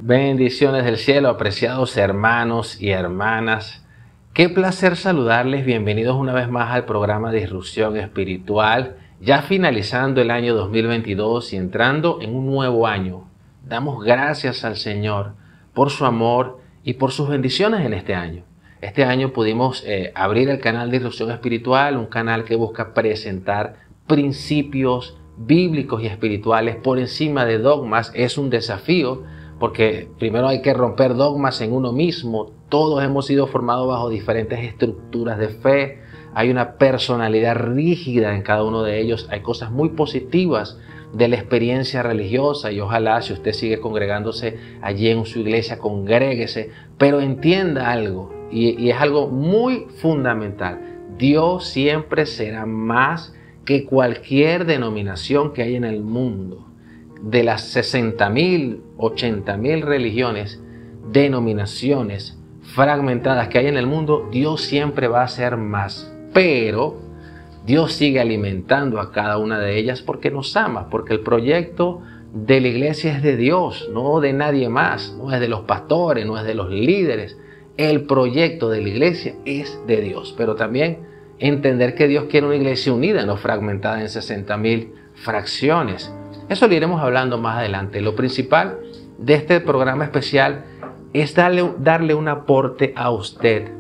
Bendiciones del cielo, apreciados hermanos y hermanas. Qué placer saludarles. Bienvenidos una vez más al programa Disrupción Espiritual. Ya finalizando el año 2022 y entrando en un nuevo año. Damos gracias al Señor por su amor y por sus bendiciones en este año. Este año pudimos abrir el canal Disrupción Espiritual, un canal que busca presentar principios bíblicos y espirituales por encima de dogmas. Es un desafío porque primero hay que romper dogmas en uno mismo. Todos hemos sido formados bajo diferentes estructuras de fe. Hay una personalidad rígida en cada uno de ellos. Hay cosas muy positivas de la experiencia religiosa y ojalá si usted sigue congregándose allí en su iglesia, congréguese, pero entienda algo y es algo muy fundamental. Dios siempre será más que cualquier denominación que hay en el mundo. De las 60.000, 80.000 religiones, denominaciones fragmentadas que hay en el mundo, Dios siempre va a ser más. Pero Dios sigue alimentando a cada una de ellas porque nos ama, porque el proyecto de la iglesia es de Dios, no de nadie más, no es de los pastores, no es de los líderes. El proyecto de la iglesia es de Dios, pero también entender que Dios quiere una iglesia unida, no fragmentada en 60.000 fracciones. Eso lo iremos hablando más adelante. Lo principal de este programa especial es darle un aporte a usted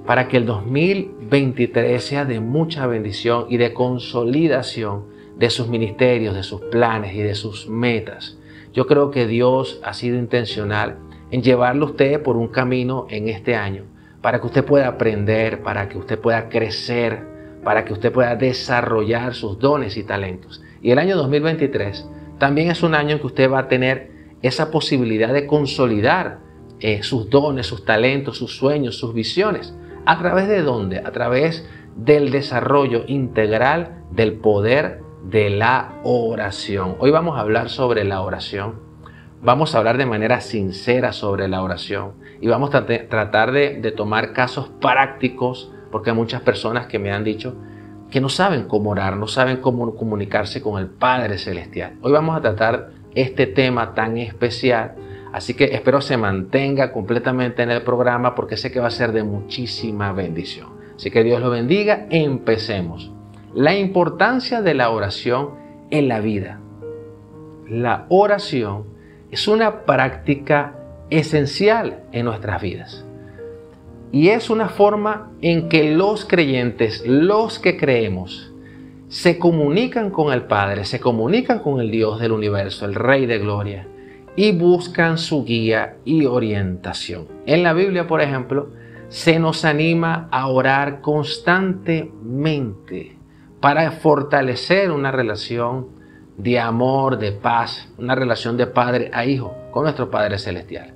para que el 2023 sea de mucha bendición y de consolidación de sus ministerios, de sus planes y de sus metas. Yo creo que Dios ha sido intencional en llevarlo a usted por un camino en este año, para que usted pueda aprender, para que usted pueda crecer, para que usted pueda desarrollar sus dones y talentos. Y el año 2023 también es un año en que usted va a tener esa posibilidad de consolidar sus dones, sus talentos, sus sueños, sus visiones. ¿A través de dónde? A través del desarrollo integral del poder de la oración. Hoy vamos a hablar sobre la oración. Vamos a hablar de manera sincera sobre la oración. Y vamos a tratar de tomar casos prácticos, porque hay muchas personas que me han dicho que no saben cómo orar, no saben cómo comunicarse con el Padre Celestial. Hoy vamos a tratar este tema tan especial. Así que espero se mantenga completamente en el programa porque sé que va a ser de muchísima bendición. Así que Dios lo bendiga. Empecemos. La importancia de la oración en la vida. La oración es una práctica esencial en nuestras vidas. Y es una forma en que los creyentes, los que creemos, se comunican con el Padre, se comunican con el Dios del universo, el Rey de Gloria, y buscan su guía y orientación. En la Biblia, por ejemplo, se nos anima a orar constantemente para fortalecer una relación de amor, de paz, una relación de padre a hijo con nuestro Padre Celestial.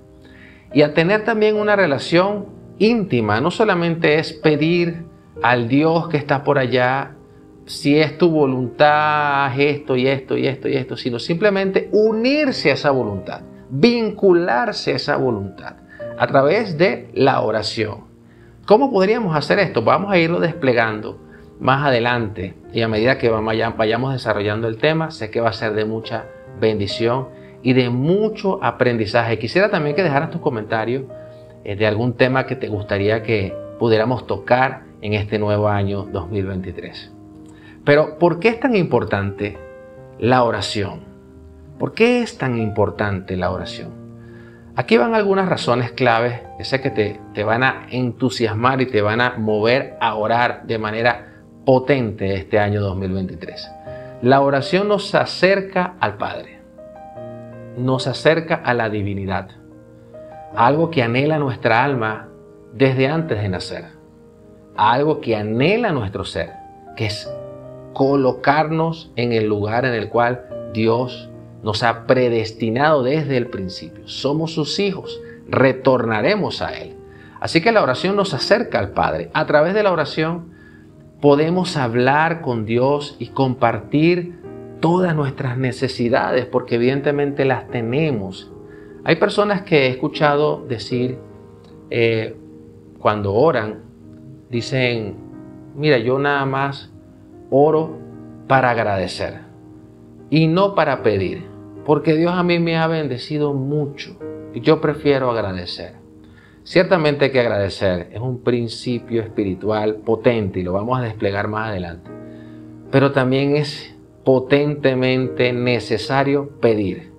Y a tener también una relación íntima. No solamente es pedir al Dios que está por allá, si es tu voluntad, esto y esto y esto y esto, sino simplemente unirse a esa voluntad, vincularse a esa voluntad a través de la oración. ¿Cómo podríamos hacer esto? Vamos a irlo desplegando más adelante y a medida que vayamos desarrollando el tema, sé que va a ser de mucha bendición y de mucho aprendizaje. Quisiera también que dejaras tus comentarios de algún tema que te gustaría que pudiéramos tocar en este nuevo año 2023. Pero, ¿por qué es tan importante la oración? ¿Por qué es tan importante la oración? Aquí van algunas razones claves que sé que te van a entusiasmar y te van a mover a orar de manera potente este año 2023. La oración nos acerca al Padre, nos acerca a la divinidad, a algo que anhela nuestra alma desde antes de nacer, a algo que anhela nuestro ser, que es colocarnos en el lugar en el cual Dios nos ha predestinado desde el principio. Somos sus hijos, retornaremos a Él. Así que la oración nos acerca al Padre. A través de la oración podemos hablar con Dios y compartir todas nuestras necesidades, porque evidentemente las tenemos. Hay personas que he escuchado decir, cuando oran, dicen, mira, yo nada más oro para agradecer. y no para pedir, porque Dios a mí me ha bendecido mucho y yo prefiero agradecer. Ciertamente que agradecer es un principio espiritual potente y lo vamos a desplegar más adelante, pero también es potentemente necesario pedir.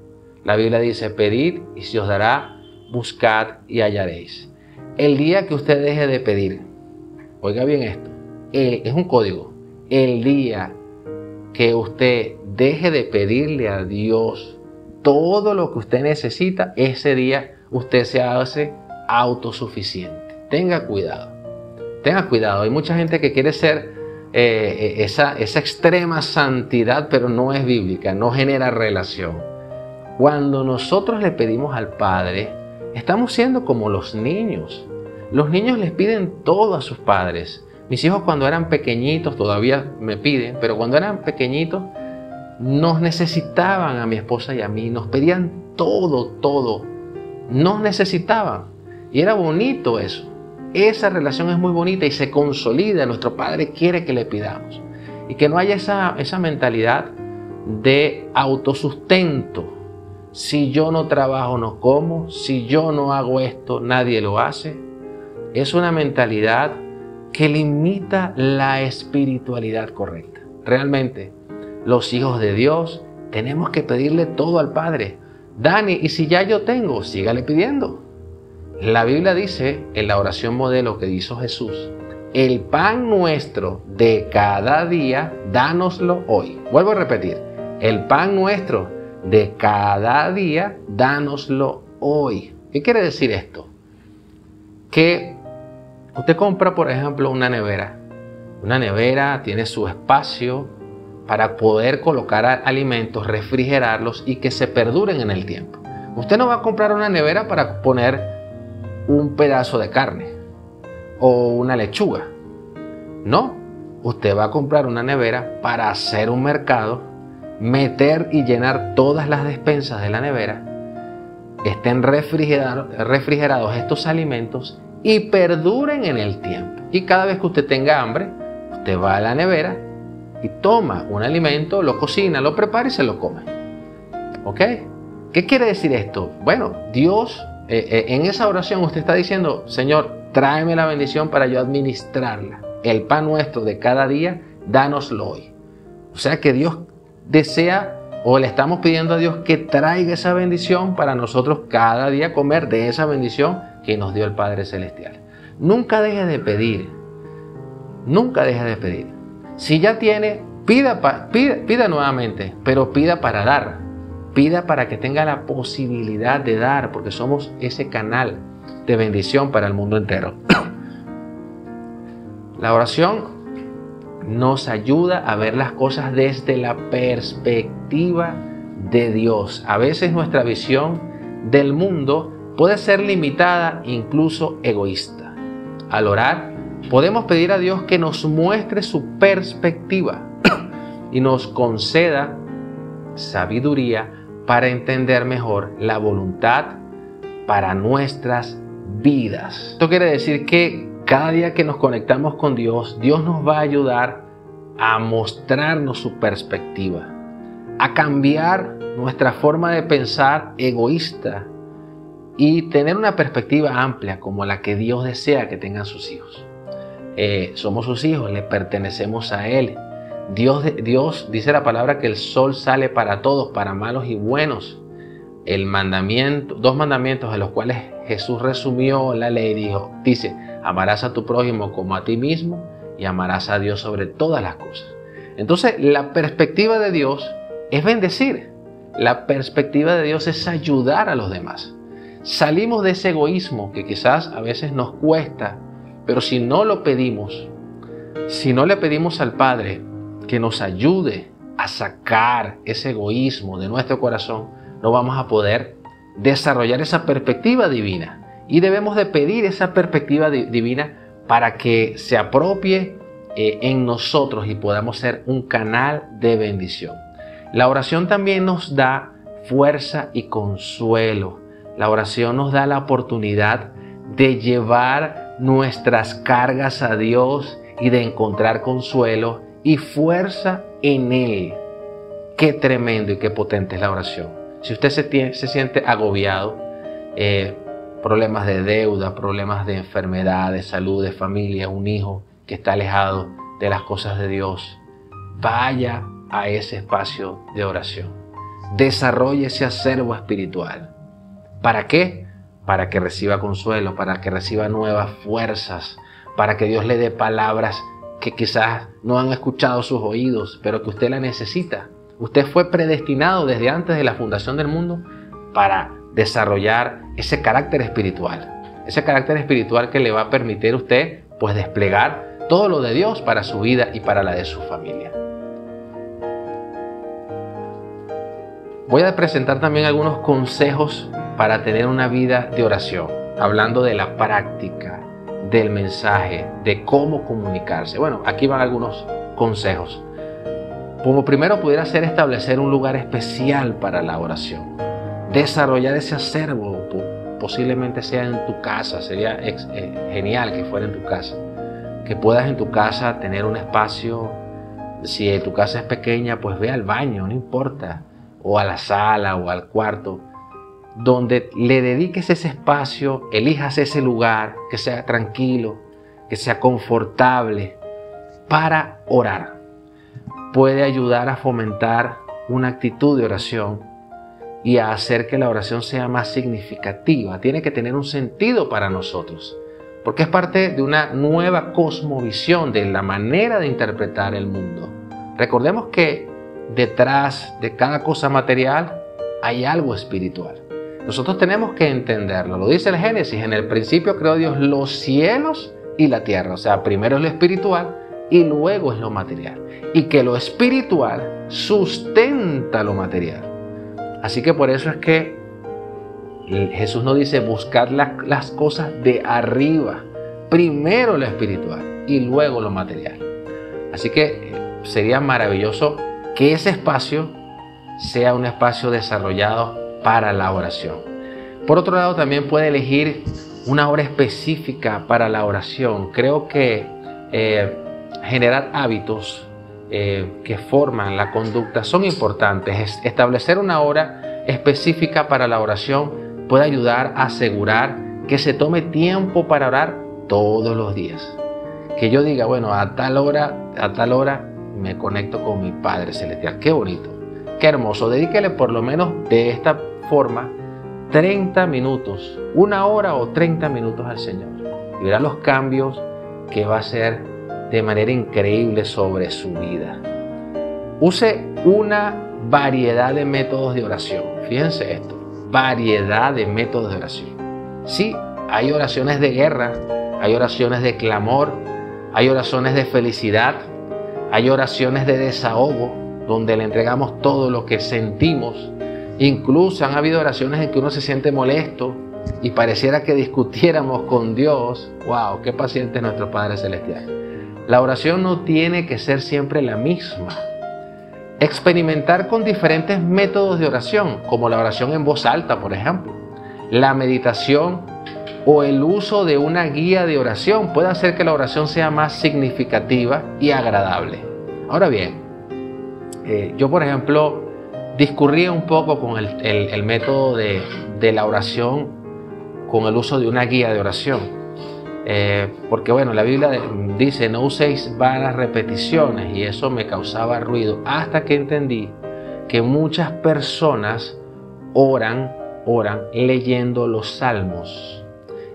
La Biblia dice: pedid y se os dará, buscad y hallaréis. El día que usted deje de pedir, oiga bien esto, es un código, el día que usted deje de pedirle a Dios todo lo que usted necesita, ese día usted se hace autosuficiente. Tenga cuidado, tenga cuidado. Hay mucha gente que quiere ser esa extrema santidad, pero no es bíblica, no genera relación. Cuando nosotros le pedimos al Padre, estamos siendo como los niños. Los niños les piden todo a sus padres. Mis hijos cuando eran pequeñitos todavía me piden, pero cuando eran pequeñitos nos necesitaban a mi esposa y a mí, nos pedían todo, nos necesitaban. Y era bonito eso. Esa relación es muy bonita y se consolida. Nuestro Padre quiere que le pidamos. Y que no haya esa mentalidad de autosustento. Si yo no trabajo, no como. Si yo no hago esto, nadie lo hace. Es una mentalidad que limita la espiritualidad correcta. Realmente, los hijos de Dios tenemos que pedirle todo al Padre. Dani, y si ya yo tengo, sígale pidiendo. La Biblia dice en la oración modelo que hizo Jesús: el pan nuestro de cada día, dánoslo hoy. Vuelvo a repetir, el pan nuestro de cada día, dánoslo hoy. ¿Qué quiere decir esto? Que usted compra, por ejemplo, una nevera. Una nevera tiene su espacio para poder colocar alimentos, refrigerarlos y que se perduren en el tiempo. Usted no va a comprar una nevera para poner un pedazo de carne o una lechuga. No, usted va a comprar una nevera para hacer un mercado, meter y llenar todas las despensas de la nevera, estén refrigerados estos alimentos y perduren en el tiempo. Y cada vez que usted tenga hambre, usted va a la nevera y toma un alimento, lo cocina, lo prepara y se lo come. ¿Ok? ¿Qué quiere decir esto? Bueno, Dios, en esa oración usted está diciendo: Señor, tráeme la bendición para yo administrarla. El pan nuestro de cada día, dánoslo hoy. O sea que Dios desea, o le estamos pidiendo a Dios que traiga esa bendición para nosotros cada día comer de esa bendición que nos dio el Padre Celestial. Nunca deje de pedir. Nunca deje de pedir. Si ya tiene, pida nuevamente, pero pida para dar. Pida para que tenga la posibilidad de dar, porque somos ese canal de bendición para el mundo entero. La oración nos ayuda a ver las cosas desde la perspectiva de Dios. A veces nuestra visión del mundo puede ser limitada, incluso egoísta. Al orar, podemos pedir a Dios que nos muestre su perspectiva y nos conceda sabiduría para entender mejor la voluntad para nuestras vidas. Esto quiere decir que cada día que nos conectamos con Dios, Dios nos va a ayudar a mostrarnos su perspectiva, a cambiar nuestra forma de pensar egoísta y tener una perspectiva amplia como la que Dios desea que tengan sus hijos. Somos sus hijos, le pertenecemos a Él. Dios dice la palabra que el sol sale para todos, para malos y buenos. Dos mandamientos de los cuales Jesús resumió la ley, dice: amarás a tu prójimo como a ti mismo y amarás a Dios sobre todas las cosas. Entonces, la perspectiva de Dios es bendecir. La perspectiva de Dios es ayudar a los demás. Salimos de ese egoísmo que quizás a veces nos cuesta, pero si no lo pedimos, si no le pedimos al Padre que nos ayude a sacar ese egoísmo de nuestro corazón, no vamos a poder desarrollar esa perspectiva divina. Y debemos de pedir esa perspectiva divina para que se apropie en nosotros y podamos ser un canal de bendición. La oración también nos da fuerza y consuelo. La oración nos da la oportunidad de llevar nuestras cargas a Dios y de encontrar consuelo y fuerza en Él. Qué tremendo y qué potente es la oración. Si usted se siente agobiado, problemas de deuda, problemas de enfermedad, de salud, de familia, un hijo que está alejado de las cosas de Dios, vaya a ese espacio de oración. Desarrolle ese acervo espiritual. ¿Para qué? Para que reciba consuelo, para que reciba nuevas fuerzas, para que Dios le dé palabras que quizás no han escuchado sus oídos, pero que usted la necesita. Usted fue predestinado desde antes de la fundación del mundo para desarrollar ese carácter espiritual que le va a permitir a usted pues desplegar todo lo de Dios para su vida y para la de su familia. Voy a presentar también algunos consejos para tener una vida de oración, hablando de la práctica, del mensaje, de cómo comunicarse. Bueno, aquí van algunos consejos. Como primero pudiera ser establecer un lugar especial para la oración. Desarrollar ese acervo, posiblemente sea en tu casa, sería genial que fuera en tu casa. Que puedas en tu casa tener un espacio, si tu casa es pequeña, pues ve al baño, no importa, o a la sala o al cuarto, donde le dediques ese espacio, elijas ese lugar, que sea tranquilo, que sea confortable para orar. Puede ayudar a fomentar una actitud de oración y a hacer que la oración sea más significativa. Tiene que tener un sentido para nosotros, porque es parte de una nueva cosmovisión de la manera de interpretar el mundo. Recordemos que detrás de cada cosa material hay algo espiritual. Nosotros tenemos que entenderlo. Lo dice el Génesis: en el principio creó Dios los cielos y la tierra. O sea, primero es lo espiritual y luego es lo material. Y que lo espiritual sustenta lo material. Así que por eso es que Jesús nos dice: buscar las cosas de arriba. Primero lo espiritual y luego lo material. Así que sería maravilloso que ese espacio sea un espacio desarrollado para la oración. Por otro lado, también puede elegir una hora específica para la oración. Creo que generar hábitos que forman la conducta son importantes. Establecer una hora específica para la oración puede ayudar a asegurar que se tome tiempo para orar todos los días. Que yo diga, bueno, a tal hora me conecto con mi Padre Celestial. Qué bonito, qué hermoso. Dedíquele por lo menos de esta forma 30 minutos, una hora o 30 minutos al Señor. Y verá los cambios que va a hacer de manera increíble sobre su vida. Use una variedad de métodos de oración. Fíjense esto, variedad de métodos de oración. Sí, hay oraciones de guerra, hay oraciones de clamor, hay oraciones de felicidad, hay oraciones de desahogo, donde le entregamos todo lo que sentimos. Incluso han habido oraciones en que uno se siente molesto y pareciera que discutiéramos con Dios. ¡Wow! ¡Qué paciente es nuestro Padre Celestial! La oración no tiene que ser siempre la misma. Experimentar con diferentes métodos de oración, como la oración en voz alta, por ejemplo, la meditación o el uso de una guía de oración puede hacer que la oración sea más significativa y agradable. Ahora bien, yo por ejemplo discurría un poco con el método de la oración con el uso de una guía de oración. Porque bueno, la Biblia dice: no uséis vanas repeticiones, y eso me causaba ruido hasta que entendí que muchas personas oran leyendo los salmos.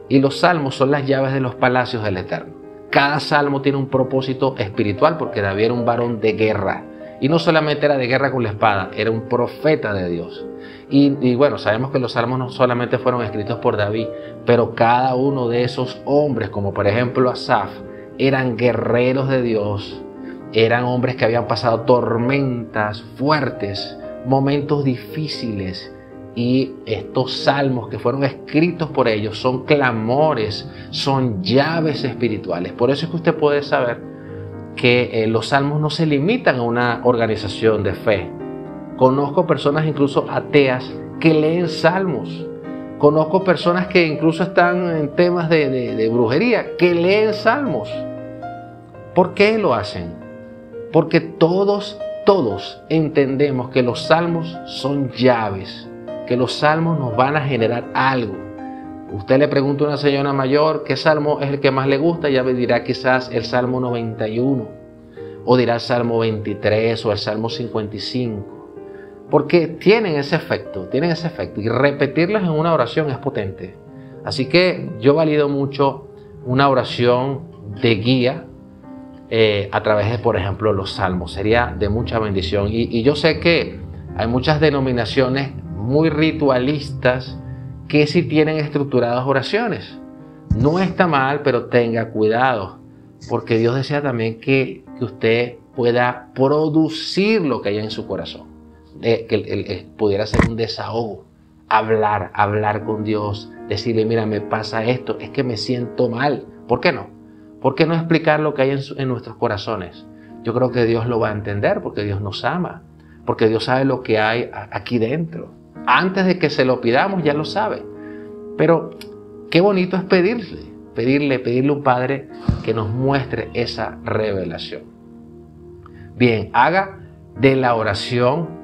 Y los salmos son las llaves de los palacios del Eterno. Cada salmo tiene un propósito espiritual, porque David era un varón de guerra. Y no solamente era de guerra con la espada, era un profeta de Dios. Y bueno, sabemos que los salmos no solamente fueron escritos por David, pero cada uno de esos hombres, como por ejemplo Asaf, eran guerreros de Dios, eran hombres que habían pasado tormentas fuertes, momentos difíciles. Y estos salmos que fueron escritos por ellos son clamores, son llaves espirituales. Por eso es que usted puede saber que los salmos no se limitan a una organización de fe. Conozco personas incluso ateas que leen salmos. Conozco personas que incluso están en temas de brujería, que leen salmos. ¿Por qué lo hacen? Porque todos todos entendemos que los salmos son llaves, que los salmos nos van a generar algo. Usted le pregunta a una señora mayor qué salmo es el que más le gusta, ella me dirá quizás el Salmo 91, o dirá el Salmo 23 o el Salmo 55, porque tienen ese efecto, y repetirlos en una oración es potente. Así que yo valido mucho una oración de guía a través de, por ejemplo, los salmos. Sería de mucha bendición. Y yo sé que hay muchas denominaciones muy ritualistas que sí tienen estructuradas oraciones. No está mal, pero tenga cuidado, porque Dios desea también que usted pueda producir lo que hay en su corazón. Que pudiera ser un desahogo, hablar con Dios, decirle, mira, me pasa esto, es que me siento mal. ¿Por qué no? ¿Por qué no explicar lo que hay en nuestros corazones? Yo creo que Dios lo va a entender, porque Dios nos ama, porque Dios sabe lo que hay aquí dentro. Antes de que se lo pidamos, ya lo sabe. Pero qué bonito es pedirle a un Padre que nos muestre esa revelación. Bien, haga de la oración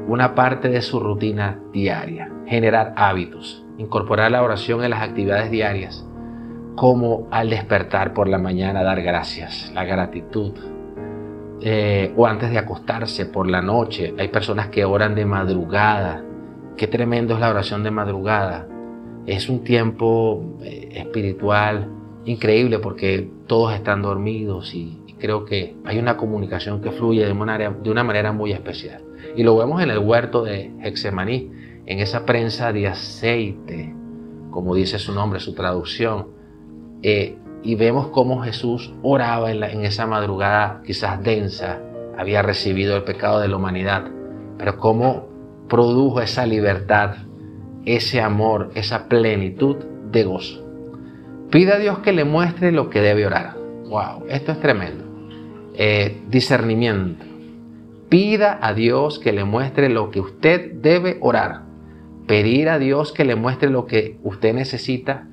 una parte de su rutina diaria. Generar hábitos, incorporar la oración en las actividades diarias, como al despertar por la mañana dar gracias, la gratitud, o antes de acostarse por la noche. Hay personas que oran de madrugada. Qué tremendo es la oración de madrugada. Es un tiempo espiritual increíble, porque todos están dormidos y creo que hay una comunicación que fluye de una manera muy especial. Y lo vemos en el huerto de Getsemaní, en esa prensa de aceite, como dice su nombre, su traducción. Y vemos cómo Jesús oraba en esa madrugada quizás densa, había recibido el pecado de la humanidad, pero cómo produjo esa libertad, ese amor, esa plenitud de gozo. Pida a Dios que le muestre lo que debe orar. Wow, esto es tremendo. Discernimiento. Pida a Dios que le muestre lo que usted debe orar. Pedir a Dios que le muestre lo que usted necesita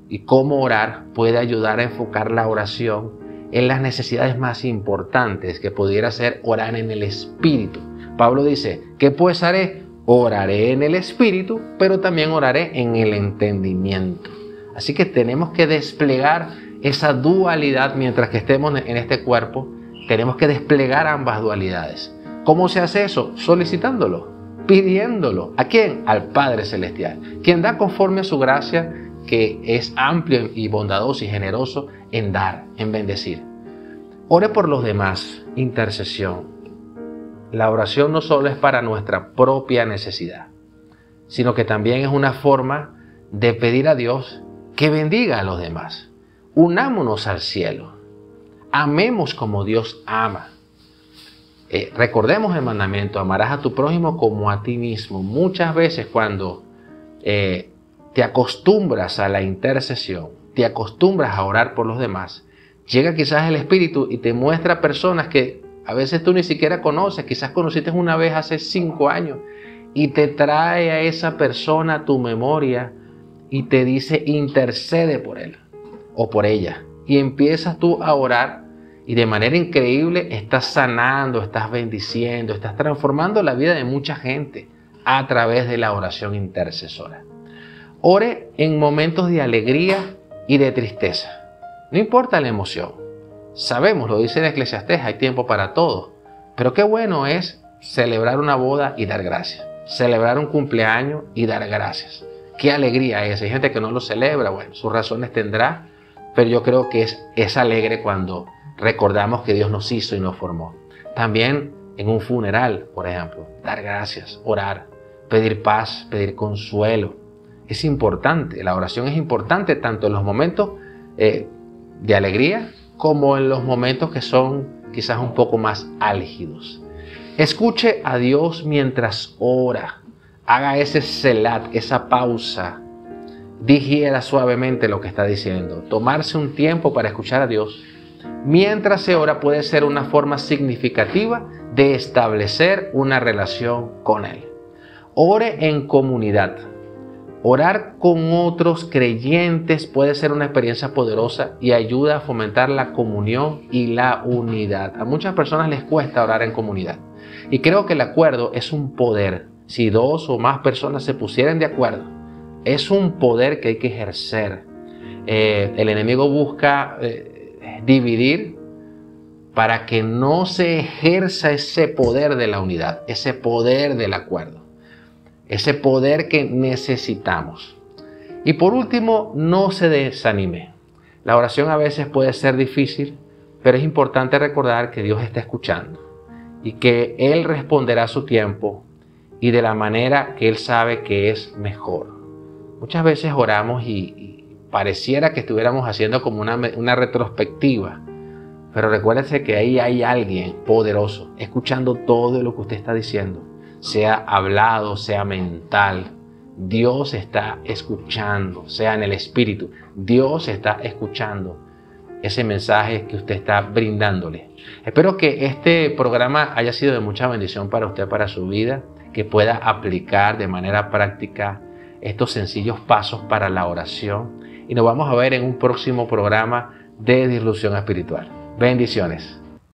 y cómo orar puede ayudar a enfocar la oración en las necesidades más importantes, que pudiera ser orar en el Espíritu. Pablo dice, ¿qué pues haré? Oraré en el Espíritu, pero también oraré en el entendimiento. Así que tenemos que desplegar esa dualidad mientras que estemos en este cuerpo. Tenemos que desplegar ambas dualidades. ¿Cómo se hace eso? Solicitándolo, pidiéndolo. ¿A quién? Al Padre Celestial, quien da conforme a su gracia, que es amplio y bondadoso y generoso en dar, en bendecir. Ore por los demás, intercesión. La oración no solo es para nuestra propia necesidad, sino que también es una forma de pedir a Dios que bendiga a los demás. Unámonos al cielo. Amemos como Dios ama. Recordemos el mandamiento, amarás a tu prójimo como a ti mismo. Muchas veces cuando te acostumbras a la intercesión, te acostumbras a orar por los demás, llega quizás el Espíritu y te muestra personas que a veces tú ni siquiera conoces, quizás conociste una vez hace 5 años, y te trae a esa persona a tu memoria y te dice, intercede por él o por ella. Y empiezas tú a orar y de manera increíble estás sanando, estás bendiciendo, estás transformando la vida de mucha gente a través de la oración intercesora. Ore en momentos de alegría y de tristeza. No importa la emoción. Sabemos, lo dice en Eclesiastés, hay tiempo para todo. Pero qué bueno es celebrar una boda y dar gracias. Celebrar un cumpleaños y dar gracias. Qué alegría es. Hay gente que no lo celebra, bueno, sus razones tendrá, pero yo creo que es alegre cuando recordamos que Dios nos hizo y nos formó. También en un funeral, por ejemplo, dar gracias, orar, pedir paz, pedir consuelo. Es importante, la oración es importante tanto en los momentos de alegría como en los momentos que son quizás un poco más álgidos. Escuche a Dios mientras ora. Haga ese selat, esa pausa. Digiera suavemente lo que está diciendo. Tomarse un tiempo para escuchar a Dios mientras se ora puede ser una forma significativa de establecer una relación con Él. Ore en comunidad. Orar con otros creyentes puede ser una experiencia poderosa y ayuda a fomentar la comunión y la unidad. A muchas personas les cuesta orar en comunidad. Y creo que el acuerdo es un poder. Si dos o más personas se pusieran de acuerdo, es un poder que hay que ejercer. El enemigo busca dividir para que no se ejerza ese poder de la unidad, ese poder del acuerdo, ese poder que necesitamos. Y por último, no se desanime. La oración a veces puede ser difícil, pero es importante recordar que Dios está escuchando y que Él responderá a su tiempo y de la manera que Él sabe que es mejor. Muchas veces oramos y pareciera que estuviéramos haciendo como una retrospectiva, pero recuérdese que ahí hay alguien poderoso escuchando todo lo que usted está diciendo, sea hablado, sea mental. Dios está escuchando, sea en el espíritu. Dios está escuchando ese mensaje que usted está brindándole. Espero que este programa haya sido de mucha bendición para usted, para su vida, que pueda aplicar de manera práctica estos sencillos pasos para la oración. Y nos vamos a ver en un próximo programa de Disrupción Espiritual. Bendiciones.